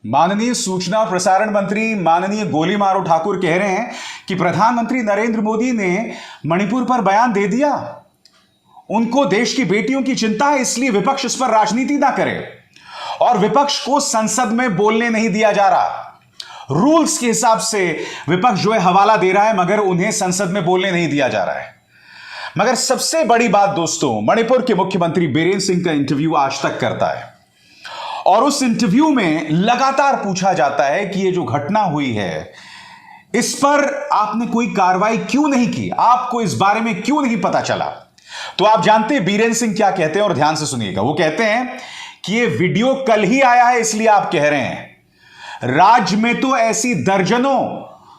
माननीय सूचना और प्रसारण मंत्री माननीय गोली मारो ठाकुर कह रहे हैं कि प्रधानमंत्री नरेंद्र मोदी ने मणिपुर पर बयान दे दिया। उनको देश की बेटियों की चिंता है, इसलिए विपक्ष इस पर राजनीति ना करे और विपक्ष को संसद में बोलने नहीं दिया जा रहा। रूल्स के हिसाब से विपक्ष जो है हवाला दे रहा है, मगर उन्हें संसद में बोलने नहीं दिया जा रहा है। मगर सबसे बड़ी बात दोस्तों, मणिपुर के मुख्यमंत्री बीरेन सिंह का इंटरव्यू आज तक करता है और उस इंटरव्यू में लगातार पूछा जाता है कि ये जो घटना हुई है इस पर आपने कोई कार्रवाई क्यों नहीं की, आपको इस बारे में क्यों नहीं पता चला। तो आप जानते हैं बीरेन सिंह क्या कहते हैं, और ध्यान से सुनिएगा। वो कहते हैं कि ये वीडियो कल ही आया है इसलिए आप कह रहे हैं। राज्य में तो ऐसी दर्जनों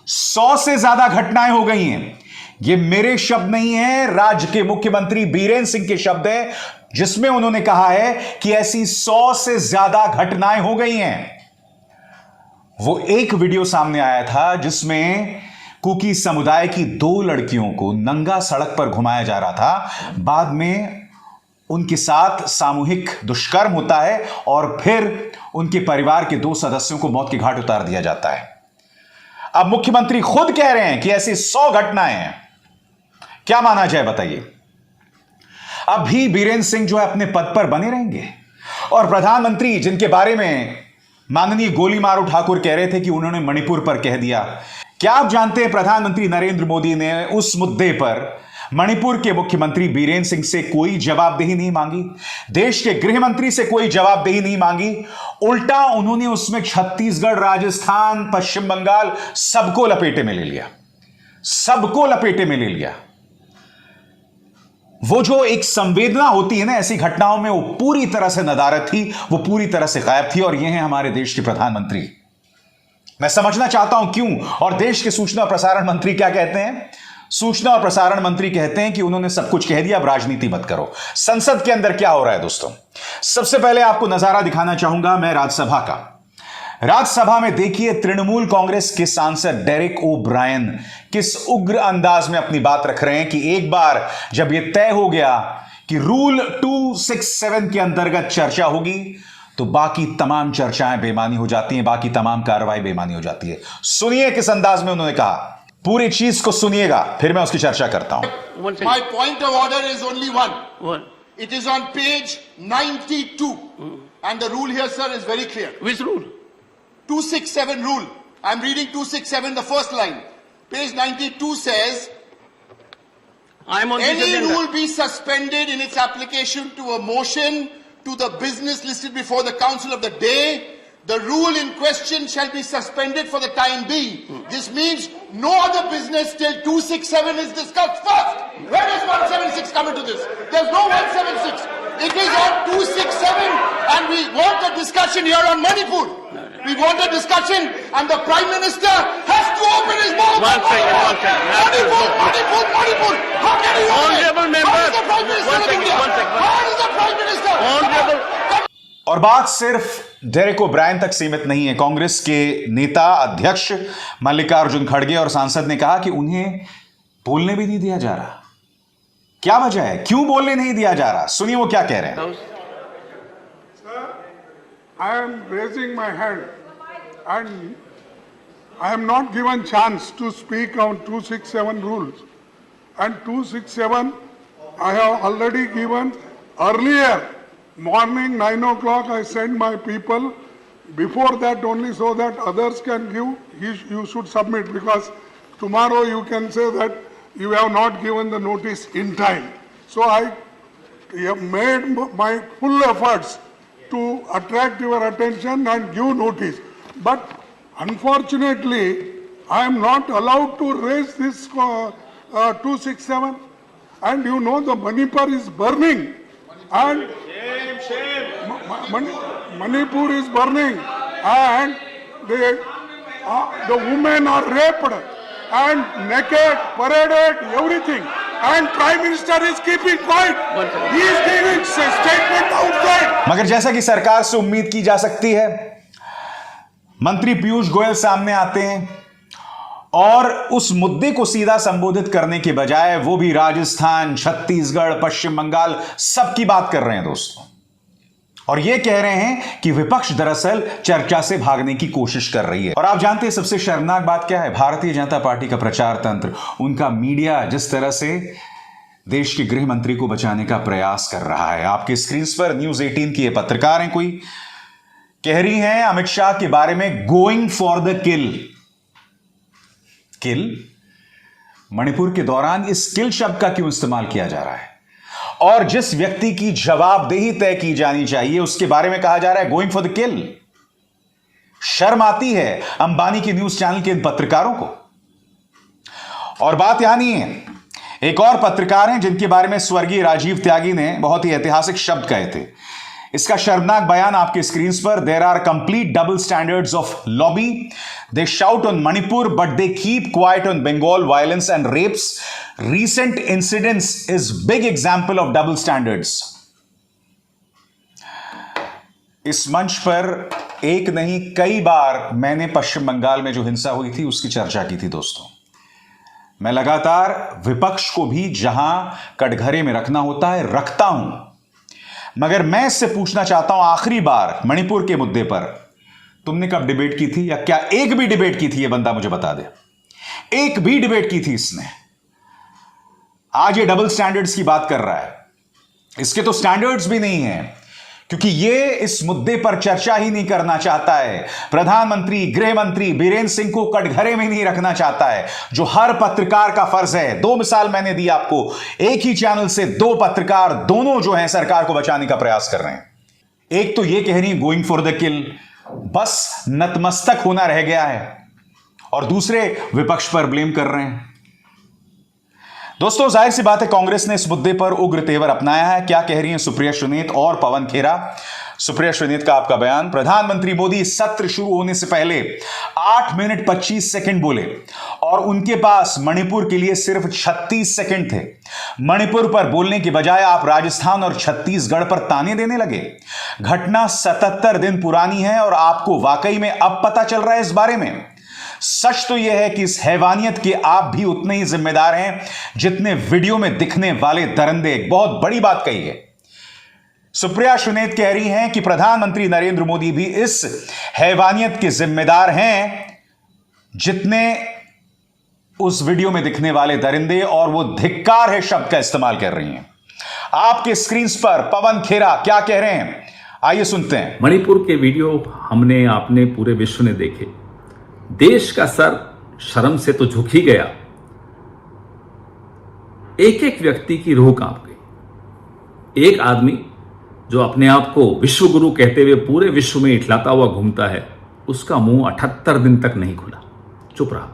100 से ज्यादा घटनाएं हो गई हैं। ये मेरे शब्द नहीं है, राज्य के मुख्यमंत्री बीरेन सिंह के शब्द है, जिसमें उन्होंने कहा है कि ऐसी 100 से ज्यादा घटनाएं हो गई हैं। वो एक वीडियो सामने आया था जिसमें कुकी समुदाय की 2 लड़कियों को नंगा सड़क पर घुमाया जा रहा था। बाद में उनके साथ सामूहिक दुष्कर्म होता है और फिर उनके परिवार के 2 सदस्यों को मौत के घाट उतार दिया जाता है। अब मुख्यमंत्री खुद कह रहे हैं कि ऐसी 100 घटनाएं हैं। क्या माना जाए बताइए। अब भी बीरेन सिंह जो है अपने पद पर बने रहेंगे और प्रधानमंत्री जिनके बारे में माननीय गोली मारो ठाकुर कह रहे थे कि उन्होंने मणिपुर पर कह दिया, क्या आप जानते हैं प्रधानमंत्री नरेंद्र मोदी ने उस मुद्दे पर मणिपुर के मुख्यमंत्री बीरेन सिंह से कोई जवाबदेही नहीं मांगी, देश के गृह मंत्री से कोई जवाबदेही नहीं मांगी। उल्टा उन्होंने उसमें छत्तीसगढ़, राजस्थान, पश्चिम बंगाल सबको लपेटे में ले लिया, सबको लपेटे में ले लिया। वो जो एक संवेदना होती है ना ऐसी घटनाओं में, वो पूरी तरह से नदारद थी, वो पूरी तरह से गायब थी। और ये हैं हमारे देश के प्रधानमंत्री। मैं समझना चाहता हूं क्यों। और देश के सूचना और प्रसारण मंत्री क्या कहते हैं? सूचना और प्रसारण मंत्री कहते हैं कि उन्होंने सब कुछ कह दिया, अब राजनीति मत करो। संसद के अंदर क्या हो रहा है दोस्तों, सबसे पहले आपको नजारा दिखाना चाहूंगा मैं राज्यसभा का। राज्यसभा में देखिए तृणमूल कांग्रेस के सांसद डेरेक ओ ब्रायन किस उग्र अंदाज में अपनी बात रख रहे हैं कि एक बार जब यह तय हो गया कि रूल 267 के अंतर्गत चर्चा होगी तो बाकी तमाम चर्चाएं बेमानी हो जाती हैं, बाकी तमाम कार्रवाई बेमानी हो जाती है। सुनिए किस अंदाज में उन्होंने कहा, पूरी चीज को सुनिएगा, फिर मैं उसकी चर्चा करता हूं। My point of order is only one. It is on page 92. And the rule here, sir, is very clear. Which rule? 267 rule. I'm reading 267, the first line. Page 92 says, I'm on this any agenda. rule be suspended in its application to a motion to the business listed before the council of the day. The rule in question shall be suspended for the time being. This means no other business till 267 is discussed first. Where does 176 come into this? There's no 176. It is on 267 and we want a discussion here on Manipur. We want a discussion and the Prime Minister has to open his mouth. One second. Manipur. How can he open it? Honorable member. How is the Prime Minister living there? One second. How is the Prime Minister? Honorable. और बात सिर्फ Derek ओ Brian तक सीमित नहीं है। कांग्रेस के नेता अध्यक्ष मल्लिकार्जुन खड़गे और सांसद ने कहा कि उन्हें बोलने भी नहीं दिया जा रहा। क्या वजह है, क्यों बोलने नहीं दिया जा रहा? सुनिए वो क्या कह रहे हैं। I am raising my hand and I am not given chance to speak on 267 rules, and 267 I have already given earlier morning 9 o'clock. I send my people before that only so that others can give. You should submit, because tomorrow you can say that you have not given the notice in time. So I have made my full efforts to attract your attention and give notice. But unfortunately, I am not allowed to raise this 267. And you know the Manipur is burning. And Manipur is burning. And the women are raped and naked, paraded, everything. And Prime Minister is keeping quiet. He is giving statement outside. मगर जैसा कि सरकार से उम्मीद की जा सकती है, मंत्री पीयूष गोयल सामने आते हैं और उस मुद्दे को सीधा संबोधित करने के बजाय वो भी राजस्थान, छत्तीसगढ़, पश्चिम बंगाल सबकी बात कर रहे हैं दोस्तों। और यह कह रहे हैं कि विपक्ष दरअसल चर्चा से भागने की कोशिश कर रही है। और आप जानते हैं सबसे शर्मनाक बात क्या है? भारतीय जनता पार्टी का प्रचार तंत्र, उनका मीडिया जिस तरह से देश के गृह मंत्री को बचाने का प्रयास कर रहा है। आपके स्क्रीन पर न्यूज 18 की ये पत्रकार हैं, कोई कह रही हैं अमित शाह के बारे में गोइंग फॉर द किल। मणिपुर के दौरान इस किल शब्द का क्यों इस्तेमाल किया जा रहा है? और जिस व्यक्ति की जवाबदेही तय की जानी चाहिए उसके बारे में कहा जा रहा है गोइंग फॉर द किल। शर्म आती है अंबानी की न्यूज चैनल के इन पत्रकारों को। और बात यहां नहीं है, एक और पत्रकार हैं जिनके बारे में स्वर्गीय राजीव त्यागी ने बहुत ही ऐतिहासिक शब्द कहे थे। इसका शर्मनाक बयान आपके स्क्रीन पर। There are complete double standards of lobby. They shout on Manipur but they keep quiet on Bengal violence and rapes. Recent incidents is big example of double standards. इस मंच पर एक नहीं कई बार मैंने पश्चिम बंगाल में जो हिंसा हुई थी उसकी चर्चा की थी दोस्तों। मैं लगातार विपक्ष को भी जहां कटघरे में रखना होता है रखता हूं, मगर मैं इससे पूछना चाहता हूं आखिरी बार मणिपुर के मुद्दे पर तुमने कब डिबेट की थी? या क्या एक भी डिबेट की थी? यह बंदा मुझे बता दे, एक भी डिबेट की थी इसने। आज ये डबल स्टैंडर्ड्स की बात कर रहा है। इसके तो स्टैंडर्ड्स भी नहीं है, क्योंकि ये इस मुद्दे पर चर्चा ही नहीं करना चाहता है। प्रधानमंत्री, गृह मंत्री बीरेंद्र सिंह को कटघरे में नहीं रखना चाहता है, जो हर पत्रकार का फर्ज है। दो मिसाल मैंने दी आपको, एक ही चैनल से दो पत्रकार, दोनों जो हैं सरकार को बचाने का प्रयास कर रहे हैं। एक तो ये कह रही है गोइंग फॉर द किल, बस नतमस्तक होना रह गया है, और दूसरे विपक्ष पर ब्लेम कर रहे हैं। दोस्तों जाहिर सी बात है कांग्रेस ने इस मुद्दे पर उग्र तेवर अपनाया है। क्या कह रही हैं सुप्रिया सुनीत और पवन खेरा? सुप्रिया सुनीत का आपका बयान। प्रधानमंत्री मोदी सत्र शुरू होने से पहले 8 मिनट 25 सेकंड बोले और उनके पास मणिपुर के लिए सिर्फ 36 सेकंड थे। मणिपुर पर बोलने के बजाय आप राजस्थान और छत्तीसगढ़ पर ताने देने लगे। घटना 77 दिन पुरानी है और आपको वाकई में अब पता चल रहा है इस बारे में। सच तो यह है कि इस हैवानियत के आप भी उतने ही जिम्मेदार हैं जितने वीडियो में दिखने वाले दरिंदे। बहुत बड़ी बात कही है। सुप्रिया सुनीत कह रही हैं कि प्रधानमंत्री नरेंद्र मोदी भी इस हैवानियत के जिम्मेदार हैं जितने उस वीडियो में दिखने वाले दरिंदे, और वो धिक्कार है शब्द का इस्तेमाल कर रही हैं। आपके स्क्रीन पर पवन खेरा क्या कह रहे हैं, आइए सुनते हैं। मणिपुर के वीडियो हमने आपने पूरे विश्व ने देखे। देश का सर शर्म से तो झुक ही गया। एक एक व्यक्ति की रूह कांप गई। एक आदमी जो अपने आप को विश्व गुरु कहते हुए पूरे विश्व में इठलाता हुआ घूमता है, उसका मुंह 78 दिन तक नहीं खुला, चुप रहा।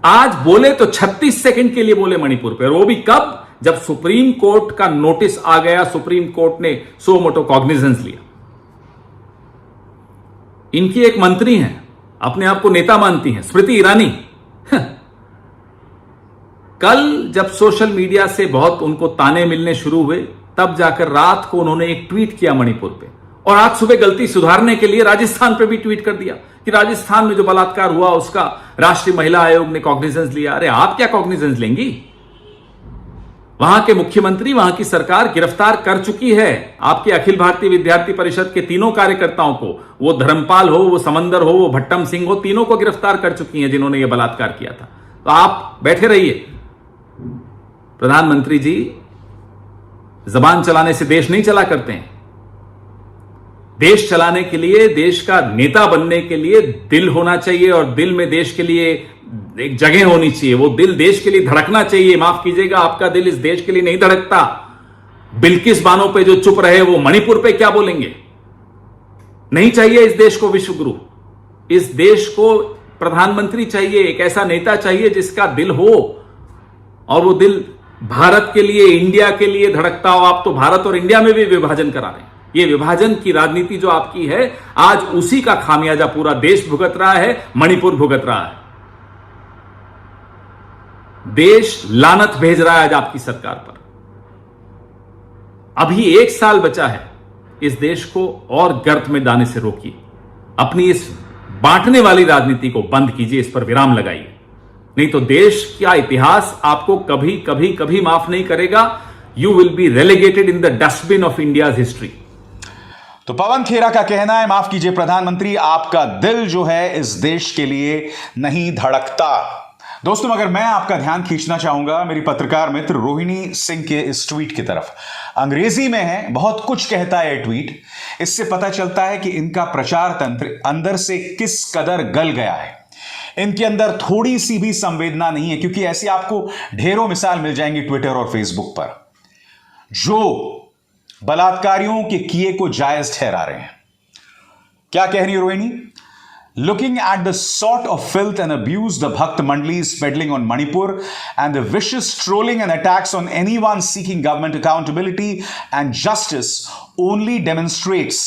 आज बोले तो 36 सेकंड के लिए बोले मणिपुर पे, और वो भी कब? जब सुप्रीम कोर्ट का नोटिस आ गया, सुप्रीम कोर्ट ने सो मोटो कॉग्निजेंस लिया। इनकी एक मंत्री हैं, अपने आप को नेता मानती हैं, स्मृति ईरानी। कल जब सोशल मीडिया से बहुत उनको ताने मिलने शुरू हुए, तब जाकर रात को उन्होंने एक ट्वीट किया मणिपुर पे, और आज सुबह गलती सुधारने के लिए राजस्थान पे भी ट्वीट कर दिया कि राजस्थान में जो बलात्कार हुआ उसका राष्ट्रीय महिला आयोग ने कॉग्निजेंस लिया। अरे आप क्या कॉग्निजेंस लेंगी? वहां के मुख्यमंत्री, वहां की सरकार गिरफ्तार कर चुकी है आपके अखिल भारतीय विद्यार्थी परिषद के तीनों कार्यकर्ताओं को। वो धर्मपाल हो, वो समंदर हो, वो भट्टम सिंह हो, तीनों को गिरफ्तार कर चुकी हैं जिन्होंने ये बलात्कार किया था। तो आप बैठे रहिए। प्रधानमंत्री जी जबान चलाने से देश नहीं चला करते हैं। देश चलाने के लिए, देश का नेता बनने के लिए दिल होना चाहिए, और दिल में देश के लिए एक जगह होनी चाहिए। वो दिल देश के लिए धड़कना चाहिए। माफ कीजिएगा, आपका दिल इस देश के लिए नहीं धड़कता। बिल्किस बानो पे जो चुप रहे वो मणिपुर पे क्या बोलेंगे? नहीं चाहिए इस देश को विश्व गुरु। इस देश को प्रधानमंत्री चाहिए, एक ऐसा नेता चाहिए जिसका दिल हो, और वो दिल भारत के लिए, इंडिया के लिए धड़कता हो। आप तो भारत और इंडिया में भी विभाजन करा रहे हैं। ये विभाजन की राजनीति जो आपकी है, आज उसी का खामियाजा पूरा देश भुगत रहा है, मणिपुर भुगत रहा है। देश लानत भेज रहा है आज आपकी सरकार पर। अभी 1 साल बचा है। इस देश को और गर्त में दाने से रोकिए। अपनी इस बांटने वाली राजनीति को बंद कीजिए, इस पर विराम लगाइए, नहीं तो देश का इतिहास आपको कभी कभी कभी माफ नहीं करेगा। You will be relegated in the dustbin of India's history. तो पवन खेरा का कहना है, माफ कीजिए प्रधानमंत्री, आपका दिल जो है इस देश के लिए नहीं धड़कता। दोस्तों, मगर मैं आपका ध्यान खींचना चाहूंगा मेरी पत्रकार मित्र रोहिणी सिंह के इस ट्वीट की तरफ। अंग्रेजी में है, बहुत कुछ कहता है ये ट्वीट। इससे पता चलता है कि इनका प्रचार तंत्र अंदर से किस कदर गल गया है। इनके अंदर थोड़ी सी भी संवेदना नहीं है, क्योंकि ऐसी आपको ढेरों मिसाल मिल जाएंगी ट्विटर और फेसबुक पर, जो बलात्कारियों के किए को जायज ठहरा रहे हैं। क्या कह रही है Rohini? Looking at the sort of filth and abuse the Bhakt Mandli is peddling on Manipur and the vicious trolling and attacks on anyone seeking government accountability and justice only demonstrates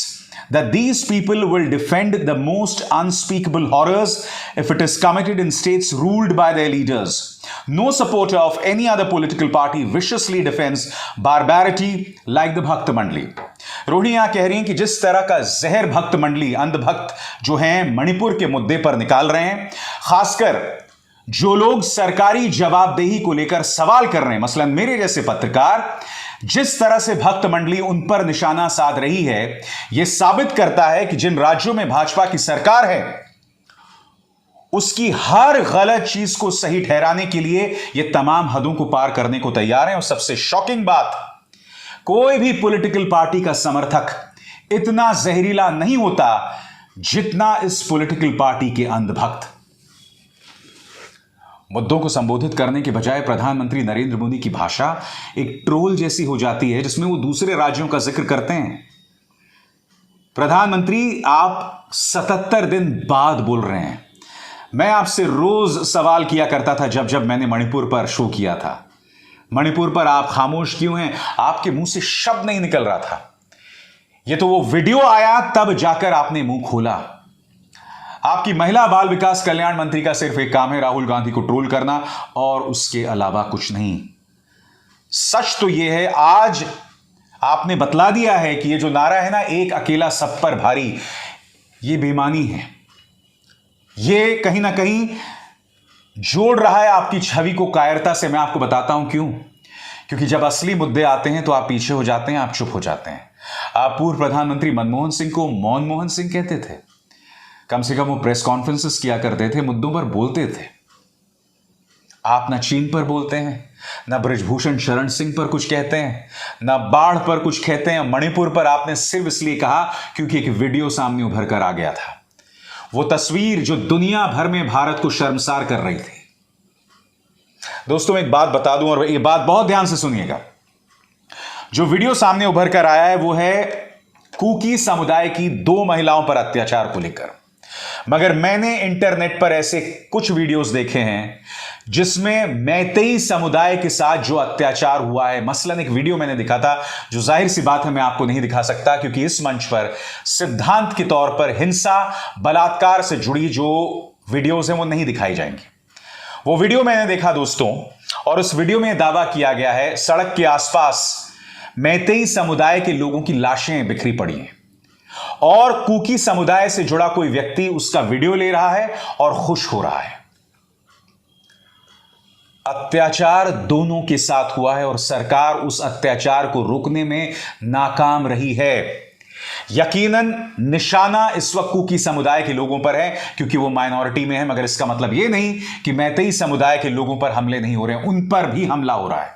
that these people will defend the most unspeakable horrors if it is committed in states ruled by their leaders. No supporter of any other political party viciously defends barbarity like the Bhakt Mandli. Rohini यहां कह रही हैं कि जिस तरह का जहर भक्त मंडली, अंधभक्त जो हैं मणिपुर के मुद्दे पर निकाल रहे हैं, खासकर जो लोग सरकारी जवाबदेही को लेकर सवाल कर रहे हैं, मसलन मेरे जैसे पत्रकार, जिस तरह से भक्त मंडली उन पर निशाना साध रही है, यह साबित करता है कि जिन राज्यों में भाजपा की सरकार है उसकी हर गलत चीज को सही ठहराने के लिए यह तमाम हदों को पार करने को तैयार है। और सबसे शॉकिंग बात, कोई भी पॉलिटिकल पार्टी का समर्थक इतना जहरीला नहीं होता जितना इस पॉलिटिकल पार्टी के अंधभक्त। मुद्दों को संबोधित करने के बजाय प्रधानमंत्री नरेंद्र मोदी की भाषा एक ट्रोल जैसी हो जाती है, जिसमें वो दूसरे राज्यों का जिक्र करते हैं। प्रधानमंत्री, आप 77 दिन बाद बोल रहे हैं। मैं आपसे रोज सवाल किया करता था जब मैंने मणिपुर पर शो किया था, मणिपुर पर आप खामोश क्यों हैं? आपके मुंह से शब्द नहीं निकल रहा था। यह तो वो वीडियो आया तब जाकर आपने मुंह खोला। आपकी महिला बाल विकास कल्याण मंत्री का सिर्फ एक काम है, राहुल गांधी को ट्रोल करना, और उसके अलावा कुछ नहीं। सच तो यह है, आज आपने बतला दिया है कि यह जो नारा है ना, एक अकेला सब पर भारी, यह बेईमानी है। यह कहीं ना कहीं जोड़ रहा है आपकी छवि को कायरता से। मैं आपको बताता हूं क्यों। क्योंकि जब असली मुद्दे आते हैं तो आप पीछे हो जाते हैं, आप चुप हो जाते हैं। आप पूर्व प्रधानमंत्री मनमोहन सिंह को मौन मोहन सिंह कहते थे। कम से कम वो प्रेस कॉन्फ्रेंसेस किया करते थे, मुद्दों पर बोलते थे। आप ना चीन पर बोलते हैं, ना ब्रजभूषण शरण सिंह पर कुछ कहते हैं, ना बाढ़ पर कुछ कहते हैं। मणिपुर पर आपने सिर्फ इसलिए कहा क्योंकि एक वीडियो सामने उभर कर आ गया था, वो तस्वीर जो दुनिया भर में भारत को शर्मसार कर रही थी। दोस्तों, एक बात बता दूं, और ये बात बहुत ध्यान से सुनिएगा। जो वीडियो सामने उभर कर आया है वो है कुकी समुदाय की 2 महिलाओं पर अत्याचार को लेकर। मगर मैंने इंटरनेट पर ऐसे कुछ वीडियोस देखे हैं जिसमें मैतेई समुदाय के साथ जो अत्याचार हुआ है। मसलन एक वीडियो मैंने दिखा था, जो जाहिर सी बात है मैं आपको नहीं दिखा सकता, क्योंकि इस मंच पर सिद्धांत के तौर पर हिंसा, बलात्कार से जुड़ी जो वीडियोस हैं वो नहीं दिखाई जाएंगी। वो वीडियो मैंने देखा दोस्तों, और उस वीडियो में दावा किया गया है सड़क के आसपास मैतेई समुदाय के लोगों की लाशें बिखरी पड़ी हैं, और कुकी समुदाय से जुड़ा कोई व्यक्ति उसका वीडियो ले रहा है और खुश हो रहा है। अत्याचार दोनों के साथ हुआ है और सरकार उस अत्याचार को रोकने में नाकाम रही है। यकीनन निशाना इस वक्त कुकी समुदाय के लोगों पर है, क्योंकि वो माइनॉरिटी में है। मगर इसका मतलब यह नहीं कि मैतेई समुदाय के लोगों पर हमले नहीं हो रहे हैं, उन पर भी हमला हो रहा है।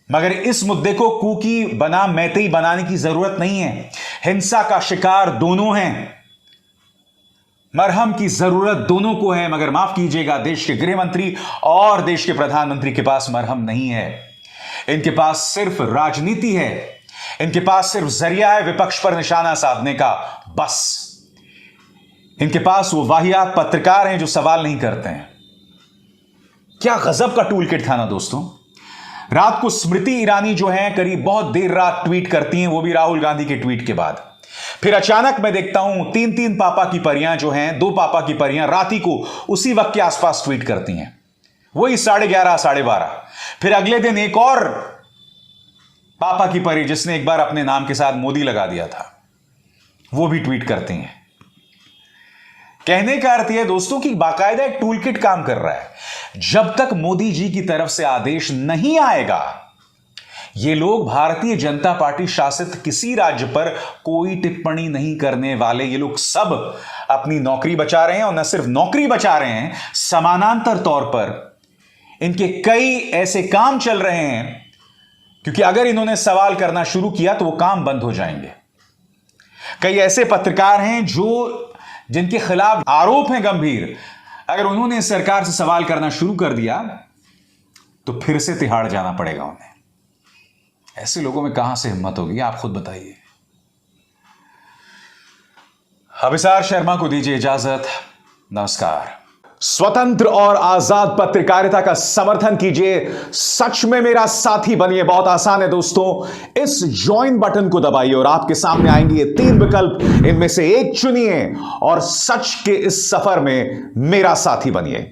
मगर इस मुद्दे को कुकी बना मैतेई बनाने की जरूरत नहीं है। हिंसा का शिकार दोनों हैं, मरहम की जरूरत दोनों को है। मगर माफ कीजिएगा, देश के गृह मंत्री और देश के प्रधानमंत्री के पास मरहम नहीं है। इनके पास सिर्फ राजनीति है, इनके पास सिर्फ जरिया है विपक्ष पर निशाना साधने का, बस। इनके पास वो वाहियात पत्रकार हैं जो सवाल नहीं करते हैं। क्या गजब का टूल किट था ना दोस्तों। रात को स्मृति ईरानी जो है करीब बहुत देर रात ट्वीट करती हैं, वो भी राहुल गांधी के ट्वीट के बाद। फिर अचानक मैं देखता हूं 3 पापा की परियां जो हैं, 2 पापा की परियां राती को उसी वक्त के आसपास ट्वीट करती हैं, वही 11:30 12:30। फिर अगले दिन एक और पापा की परी जिसने एक बार अपने नाम के साथ मोदी लगा दिया था, वो भी ट्वीट करती हैं। कहने का अर्थ यह दोस्तों कि बाकायदा एक टूल किट काम कर रहा है। जब तक मोदी जी की तरफ से आदेश नहीं आएगा, ये लोग भारतीय जनता पार्टी शासित किसी राज्य पर कोई टिप्पणी नहीं करने वाले। ये लोग सब अपनी नौकरी बचा रहे हैं, और न सिर्फ नौकरी बचा रहे हैं, समानांतर तौर पर इनके कई ऐसे काम चल रहे हैं, क्योंकि अगर इन्होंने सवाल करना शुरू किया तो वो काम बंद हो जाएंगे। कई ऐसे पत्रकार हैं जिनके खिलाफ आरोप हैं गंभीर, अगर उन्होंने सरकार से सवाल करना शुरू कर दिया तो फिर से तिहाड़ जाना पड़ेगा उन्हें। ऐसे लोगों में कहां से हिम्मत होगी, आप खुद बताइए। अभिसार शर्मा को दीजिए इजाजत। नमस्कार। स्वतंत्र और आजाद पत्रकारिता का समर्थन कीजिए, सच में मेरा साथी बनिए। बहुत आसान है दोस्तों, इस ज्वाइन बटन को दबाइए और आपके सामने आएंगे ये 3 विकल्प, इनमें से एक चुनिए और सच के इस सफर में मेरा साथी बनिए।